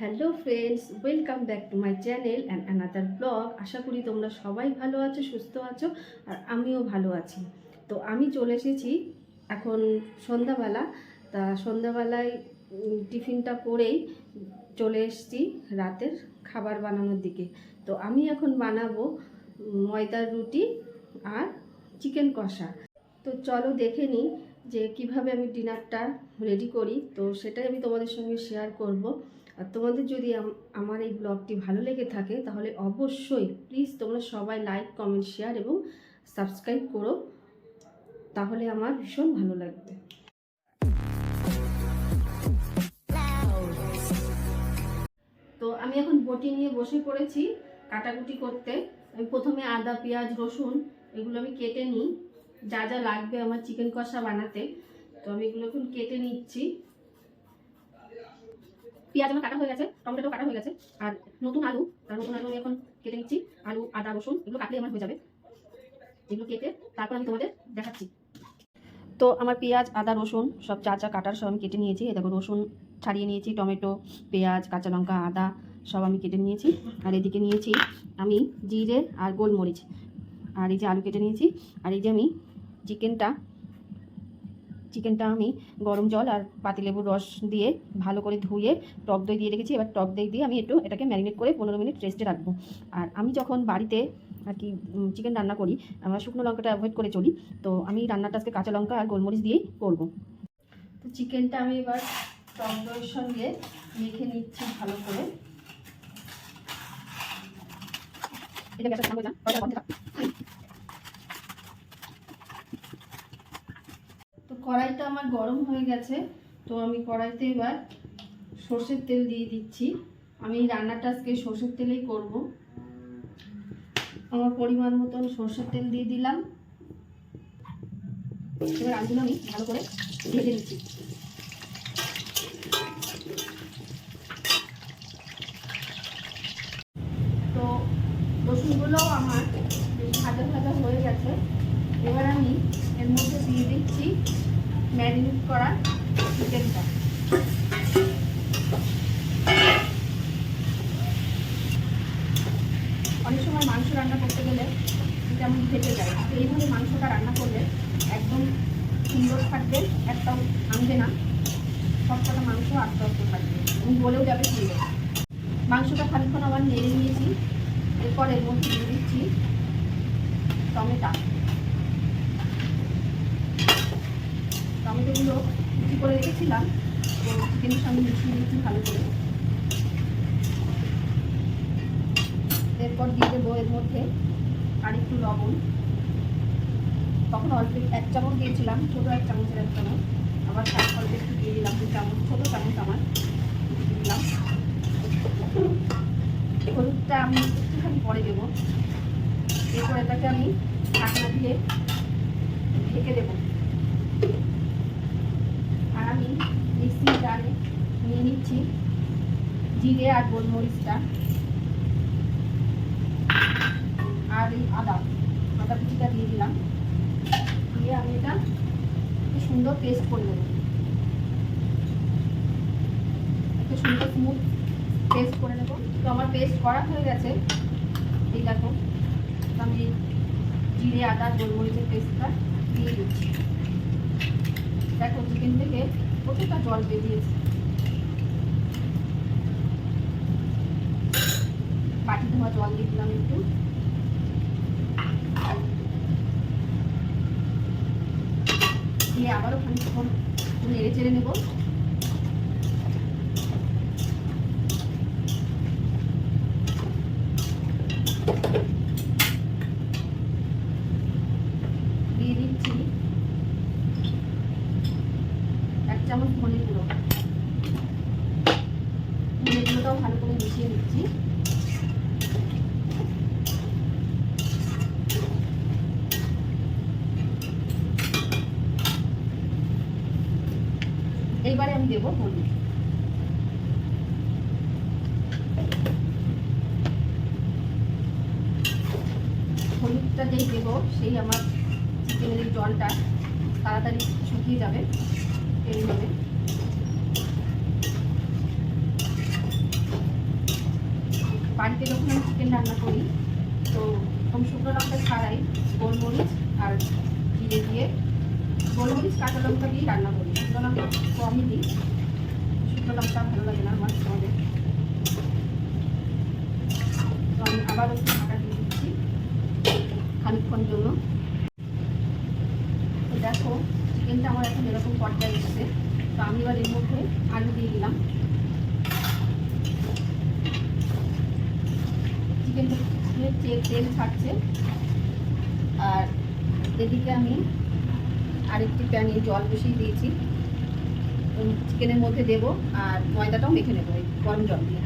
Hello friends, welcome back to my channel and another blog. আশা করি তোমরা সবাই ভালো আছো, সুস্থ আছো, আর আমিও ভালো আছি। তো আমি চলে এসেছি এখন সন্ধ্যাবেলা। তা সন্ধ্যাবেলায় টিফিনটা করেই চলে এসেছি রাতের খাবার বানানোর দিকে। তো আমি এখন বানাবো ময়দার রুটি আর চিকেন কষা। তো চলো দেখে নিই যে কিভাবে আমি ডিনারটা রেডি করি। তো সেটাই আমি তোমাদের সঙ্গে শেয়ার করব। আর তোমাদের যদি আমার এই ব্লগটি ভালো লেগে থাকে তাহলে অবশ্যই প্লিজ তোমরা সবাই লাইক, কমেন্ট, শেয়ার এবং সাবস্ক্রাইব করো, তাহলে আমার ভীষণ ভালো লাগবে। তো আমি এখন বটি নিয়ে বসে পড়েছি কাটাকুটি করতে। আমি প্রথমে আদা, পেঁয়াজ, রসুন এগুলো আমি কেটে নিই, যা যা লাগবে আমার চিকেন কষা বানাতে। তো আমি এগুলো এখন কেটে নিচ্ছি। পেঁয়াজ আমার কাটা হয়ে গেছে, টমেটো কাটা হয়ে গেছে, আর নতুন আলু আমি এখন কেটে নিচ্ছি। আলু, আদা, রসুন এগুলো কাটলে আমার হয়ে যাবে। এগুলো কেটে তারপর আমি তোমাদের দেখাচ্ছি। তো আমার পেঁয়াজ, আদা, রসুন সব যা যা কাটার সব আমি কেটে নিয়েছি। দেখো রসুন ছাড়িয়ে নিয়েছি, টমেটো, পেঁয়াজ, কাঁচা লঙ্কা, আদা সব আমি কেটে নিয়েছি। আর এদিকে নিয়েছি আমি জিরে আর গোলমরিচ, আর এই যে আলু কেটে নিয়েছি। আর এই যে আমি চিকেনটা আমি গরম জল আর পাতিলেবুর রস দিয়ে ভালো করে ধুয়ে টক দই দিয়ে রেখেছি। এবার টক দই দিয়ে আমি একটু এটাকে ম্যারিনেট করে 15 মিনিট রেস্টে রাখবো। আর আমি যখন বাড়িতে আর কি চিকেন রান্না করি, আমরা শুকনো লঙ্কাটা অ্যাভয়েড করে চলি। তো আমি রান্নাটা আজকে কাঁচা লঙ্কা আর গোলমরিচ দিয়েই করব। তো চিকেনটা আমি এবার টক দইয়ের সঙ্গে মেখে নিচ্ছি ভালো করে। এটা গ্যাসটা ঠান্ডা হয়ে যান। তো কড়াইটা আমার গরম হয়ে গেছে। তো আমি কড়াইতে এবার সর্ষের তেল দিয়ে দিচ্ছি। আমি রান্নাটা আজকে সর্ষের তেলেই করব। আমার পরিমাণ মতন সর্ষের তেল দিয়ে দিলাম। এবার আলুগুলো আমি ভালো করে ভেজে নিচ্ছি। তো রসুনগুলোও আমার ভাজা ভাজা হয়ে গেছে। এবার আমি এর মধ্যে দিয়ে দিচ্ছি ম্যারিনেট করা চিকেনটা। অনেক সময় মাংস রান্না করতে গেলে যেমন ফেটে যায়, তো এইভাবে মাংসটা রান্না করলে একদম সুন্দর থাকবে, একটাও ভাঙবে না, সবকটা মাংস আস্তে আস্তে থাকবে এবং বলেও যাবে সুন্দর। মাংসটা খানিকক্ষণ আবার নেড়ে নিয়েছি। এরপর এর মধ্যে দিয়ে দিচ্ছি টমেটোগুলো কুচি করে রেখেছিলাম, তো চিকেনের সঙ্গে মিশিয়ে দিচ্ছি ভালো করে। এরপর দিয়ে দেবো এর মধ্যে আর একটু লবণ। তখন অল্প 1 চামচ দিয়েছিলাম, ছোটো 1 চামচের 1 চামচ, আবার অল্প একটু দিয়ে দিলাম 2 চামচ, ছোটো চামচ আমার দিলাম। হলুদটা আমি একটুখানি পরে দেবো। এরপর এটাকে আমি ঢাকনা দিয়ে ঢেকে দেবো। আর আমি মিক্সি জারে নিয়ে নিচ্ছি জিরে আর গোলমরিচটা, আর এই আদা কুচিটা দিয়ে দিলাম। দিয়ে আমি এটা একটু সুন্দর পেস্ট করে দেবো, একটু সুন্দর স্মুথ পেস্ট করে নেবো। তো আমার পেস্ট করা হয়ে গেছে, এই দেখো। আমি জিরে, আদা, গোলমরিচের পেস্টটা দিয়ে দিচ্ছি। দেখো চিকেন থেকে প্রত্যেকটা জল বেরিয়েছে। বাটি ধোয়া জল দিয়ে দিলাম একটু। দিয়ে আবারও খানিকক্ষণ নেড়ে চেড়ে নেব। দিয়ে দিচ্ছি 1 চামচ ধনে গুঁড়োটাও ভালো করে মিশিয়ে নিচ্ছি। এইবারে আমি দেবো হলুদ। হলুদটা যেই দেবো সেই আমার চিকেনের এই জলটা তাড়াতাড়ি শুকিয়ে যাবে এইভাবে। বাড়িতে যখন আমি চিকেন রান্না করি তো শুকনো লঙ্কা ছাড়াই গোলমরিচ আর জিরে দিয়ে, গোলমরিচ কাঁচা লঙ্কা দিয়ে রান্না করি। শুকনো লঙ্কা কমই দিই, শুকনো লঙ্কা ভালো লাগে না আমার সমাজে। তো আমি আবার একটু ঢাকা দিয়ে দিচ্ছি খানিকক্ষণ জন্য। তো দেখো চিকেনটা আমার এখন এরকম পর্যায়ে এসেছে। তো আমি এবার এর মধ্যে আলু দিয়ে দিলাম। চিকেনটা তেল ছাড়ছে, আর এদিকে আমি আরেকটি প্যানে জল বসিয়ে দিয়েছি, চিকেনের মধ্যে দেবো আর ময়দাটাও মেখে নেবো এই গরম জল দিয়ে।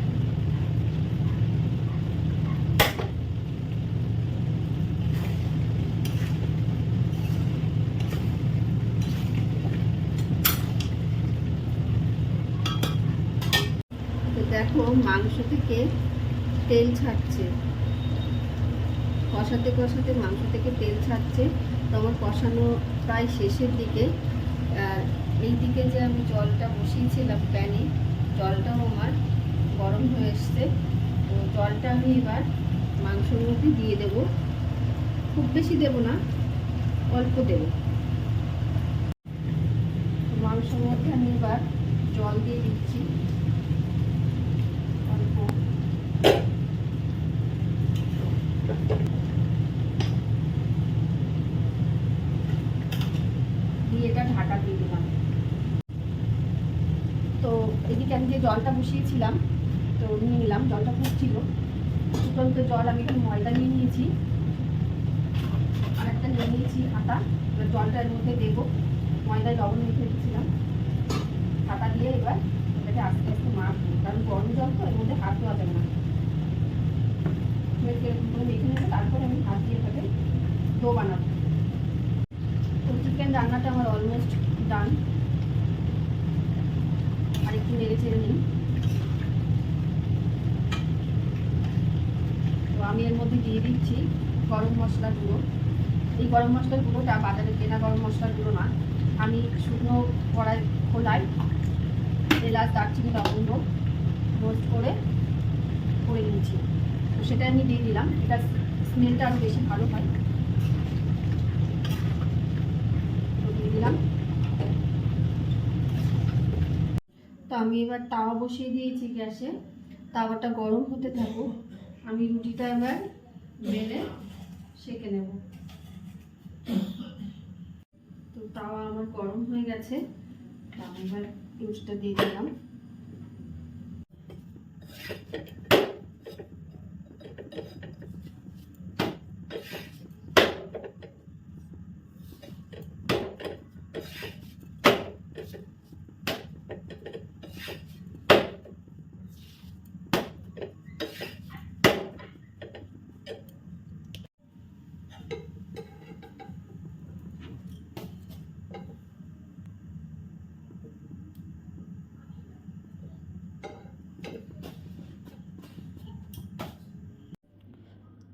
তো দেখো মাংস থেকে তেল ছাড়ছে, কষাতে কষাতে মাংস থেকে তেল ছাড়ছে। তো আমার কষানো প্রায় শেষের দিকে। আর এই দিকে যে আমি জলটা বসিয়েছিলাম প্যানে, জলটাও আমার গরম হয়ে এসছে। তো জলটা আমি এবার মাংসের মধ্যে দিয়ে দেব, খুব বেশি দেব না, অল্প দেব। মাংসের মধ্যে আমি এবার জল দিয়ে দিচ্ছি অল্প। দিয়ে এটা ঢাকা দিয়ে দিলাম। তো এদিকে আমি যে জলটা বসিয়েছিলাম তো নিয়ে নিলাম, জলটা ফুটছিল, ফুটন্ত জল। আমি এখানে ময়দা নিয়ে নিয়েছি, আরেকটা নিয়ে নিয়েছি আটা। এবার জলটা এর মধ্যে দেবো, ময়দায় লবণ মেখে রেখেছিলাম, আটা দিয়ে এবার এটাকে আস্তে আস্তে মাখবো, কারণ গরম জল তো এর মধ্যে হাত দেওয়া যাবে না। মেখে নেবো, তারপরে আমি হাত দিয়ে এটাকে ডো বানাবো। তো চিকেন রান্নাটা আমার অলমোস্ট ডান। আর একটু নেড়ে চেড়ে নিই। তো আমি এর মধ্যে দিয়ে দিচ্ছি গরম মশলা গুঁড়ো। এই গরম মশলার গুঁড়োটা বাজারে কেনা গরম মশলার গুঁড়ো না, আমি শুকনো খোলায় এলাচ, দারচিনি, লবঙ্গ রোস্ট করে নিয়েছি। তো সেটা আমি দিয়ে দিলাম, এটা স্মেলটা আরও বেশি ভালো হয়। তো দিয়ে দিলাম। তো আমি এবার তাওয়া বসিয়ে দিয়েছি গ্যাসে, তাওয়াটা গরম হতে থাকুক। আমি রুটিটা এবার বেলে সেঁকে নেব। তো তাওয়া আমার গরম হয়ে গেছে, আমি এবার টোস্টটা দিয়ে দিলাম।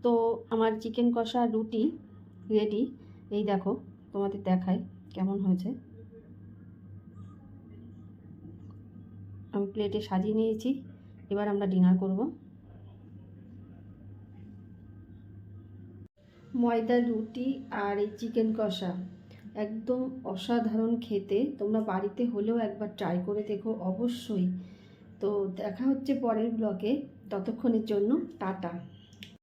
তো আমার চিকেন কষা রুটি রেডি। এই দেখো, তোমাদের দেখাই কেমন হয়েছে। আমি প্লেটে সাজিয়ে নিয়েছি, এবার আমরা ডিনার করব। ময়দার রুটি আর এই চিকেন কষা একদম অসাধারণ খেতে। তোমরা বাড়িতে হলেও একবার ট্রাই করে দেখো অবশ্যই। তো দেখা হচ্ছে পরের ব্লগে, ততক্ষণের জন্য টাটা।